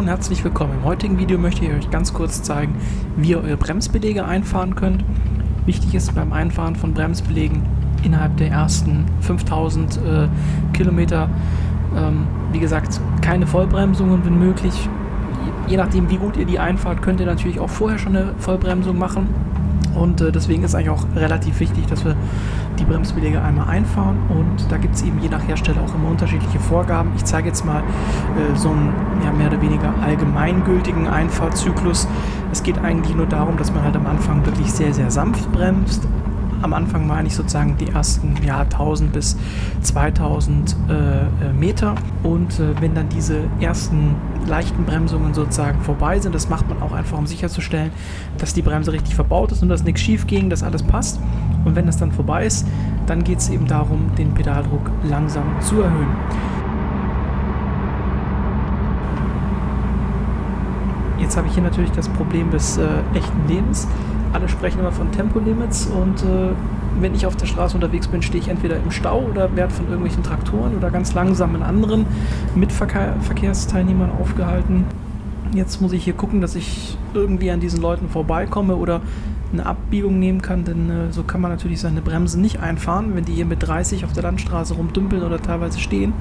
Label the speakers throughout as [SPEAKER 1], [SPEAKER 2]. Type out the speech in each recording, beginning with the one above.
[SPEAKER 1] und herzlich willkommen. Im heutigen Video möchte ich euch ganz kurz zeigen, wie ihr eure Bremsbeläge einfahren könnt. Wichtig ist beim Einfahren von Bremsbelägen innerhalb der ersten 5000 Kilometer, wie gesagt, keine Vollbremsungen, wenn möglich. Je nachdem, wie gut ihr die einfahrt, könnt ihr natürlich auch vorher schon eine Vollbremsung machen. Und deswegen ist eigentlich auch relativ wichtig, dass wir die Bremsbeläge einmal einfahren, und da gibt es eben je nach Hersteller auch immer unterschiedliche Vorgaben. Ich zeige jetzt mal so einen mehr oder weniger allgemeingültigen Einfahrzyklus. Es geht eigentlich nur darum, dass man halt am Anfang wirklich sehr, sehr sanft bremst. Am Anfang meine ich sozusagen die ersten 1000 bis 2000 Meter, und wenn dann diese ersten leichten Bremsungen sozusagen vorbei sind, das macht man auch einfach, um sicherzustellen, dass die Bremse richtig verbaut ist und dass nichts schief ging, dass alles passt. Und wenn das dann vorbei ist, dann geht es eben darum, den Pedaldruck langsam zu erhöhen. Jetzt habe ich hier natürlich das Problem des echten Lebens. Alle sprechen immer von Tempolimits, und wenn ich auf der Straße unterwegs bin, stehe ich entweder im Stau oder werde von irgendwelchen Traktoren oder ganz langsam in anderen Mitverkehrsteilnehmern aufgehalten. Jetzt muss ich hier gucken, dass ich irgendwie an diesen Leuten vorbeikomme oder eine Abbiegung nehmen kann, denn so kann man natürlich seine Bremsen nicht einfahren, wenn die hier mit 30 auf der Landstraße rumdümpeln oder teilweise stehen.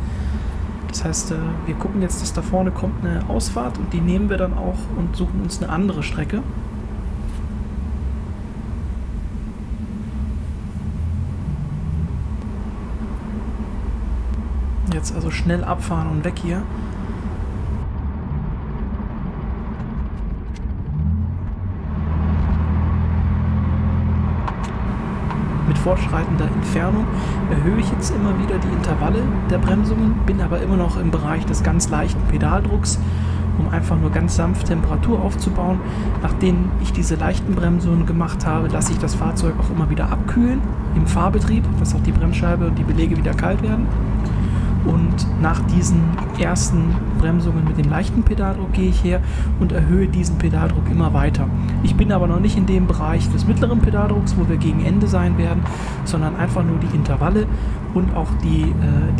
[SPEAKER 1] Das heißt, wir gucken jetzt, dass da vorne kommt eine Ausfahrt, und die nehmen wir dann auch und suchen uns eine andere Strecke. Jetzt also schnell abfahren und weg hier. Mit fortschreitender Entfernung erhöhe ich jetzt immer wieder die Intervalle der Bremsungen, bin aber immer noch im Bereich des ganz leichten Pedaldrucks, um einfach nur ganz sanft Temperatur aufzubauen. Nachdem ich diese leichten Bremsungen gemacht habe, lasse ich das Fahrzeug auch immer wieder abkühlen im Fahrbetrieb, dass auch die Bremsscheibe und die Beläge wieder kalt werden. Und nach diesen ersten Bremsungen mit dem leichten Pedaldruck gehe ich her und erhöhe diesen Pedaldruck immer weiter. Ich bin aber noch nicht in dem Bereich des mittleren Pedaldrucks, wo wir gegen Ende sein werden, sondern einfach nur die Intervalle und auch die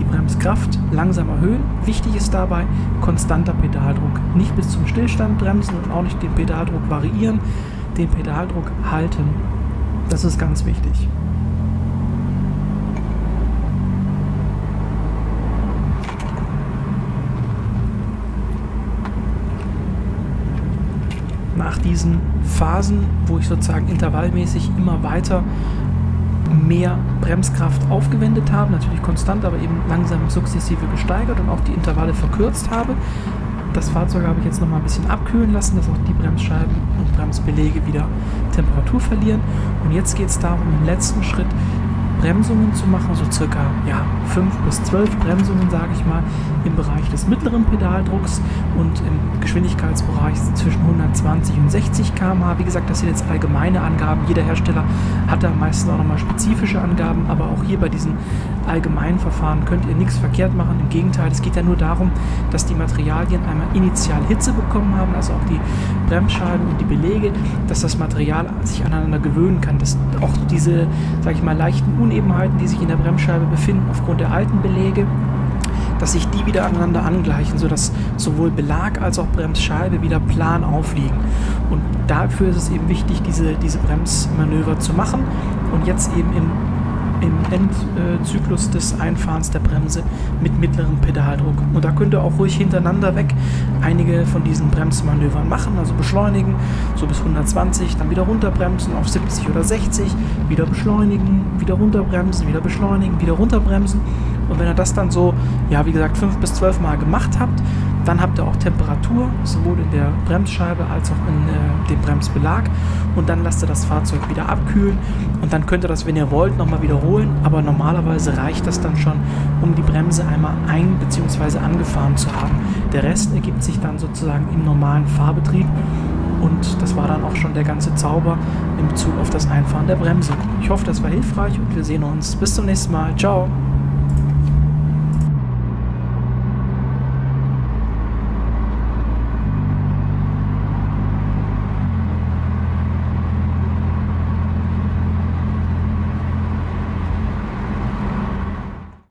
[SPEAKER 1] Bremskraft langsam erhöhen. Wichtig ist dabei konstanter Pedaldruck. Nicht bis zum Stillstand bremsen und auch nicht den Pedaldruck variieren, den Pedaldruck halten. Das ist ganz wichtig. Nach diesen Phasen, wo ich sozusagen intervallmäßig immer weiter mehr Bremskraft aufgewendet habe, natürlich konstant, aber eben langsam sukzessive gesteigert und auch die Intervalle verkürzt habe. Das Fahrzeug habe ich jetzt noch mal ein bisschen abkühlen lassen, dass auch die Bremsscheiben und Bremsbeläge wieder Temperatur verlieren. Und jetzt geht es darum, im letzten Schritt Bremsungen zu machen, so circa 5 bis 12 Bremsungen, sage ich mal, im Bereich des mittleren Pedaldrucks und im Geschwindigkeitsbereich zwischen 120 und 60 km/h. Wie gesagt, das sind jetzt allgemeine Angaben. Jeder Hersteller hat da meistens auch nochmal spezifische Angaben, aber auch hier bei diesen allgemeinen Verfahren könnt ihr nichts verkehrt machen. Im Gegenteil, es geht ja nur darum, dass die Materialien einmal initial Hitze bekommen haben, also auch die Bremsscheiben und die Beläge, dass das Material sich aneinander gewöhnen kann, dass auch diese, sage ich mal, leichten Unebenheiten, die sich in der Bremsscheibe befinden, aufgrund der alten Beläge, dass sich die wieder aneinander angleichen, sodass sowohl Belag als auch Bremsscheibe wieder plan aufliegen. Und dafür ist es eben wichtig, diese Bremsmanöver zu machen, und jetzt eben im Endzyklus des Einfahrens der Bremse mit mittlerem Pedaldruck. Und da könnt ihr auch ruhig hintereinander weg einige von diesen Bremsmanövern machen, also beschleunigen, so bis 120, dann wieder runterbremsen auf 70 oder 60, wieder beschleunigen, wieder runterbremsen, wieder beschleunigen, wieder runterbremsen. Und wenn ihr das dann so, wie gesagt, 5 bis 12 Mal gemacht habt, dann habt ihr auch Temperatur, sowohl in der Bremsscheibe als auch in dem Bremsbelag, und dann lasst ihr das Fahrzeug wieder abkühlen, und dann könnt ihr das, wenn ihr wollt, nochmal wiederholen, aber normalerweise reicht das dann schon, um die Bremse einmal bzw. angefahren zu haben. Der Rest ergibt sich dann sozusagen im normalen Fahrbetrieb, und das war dann auch schon der ganze Zauber in Bezug auf das Einfahren der Bremse. Ich hoffe, das war hilfreich, und wir sehen uns. Bis zum nächsten Mal. Ciao!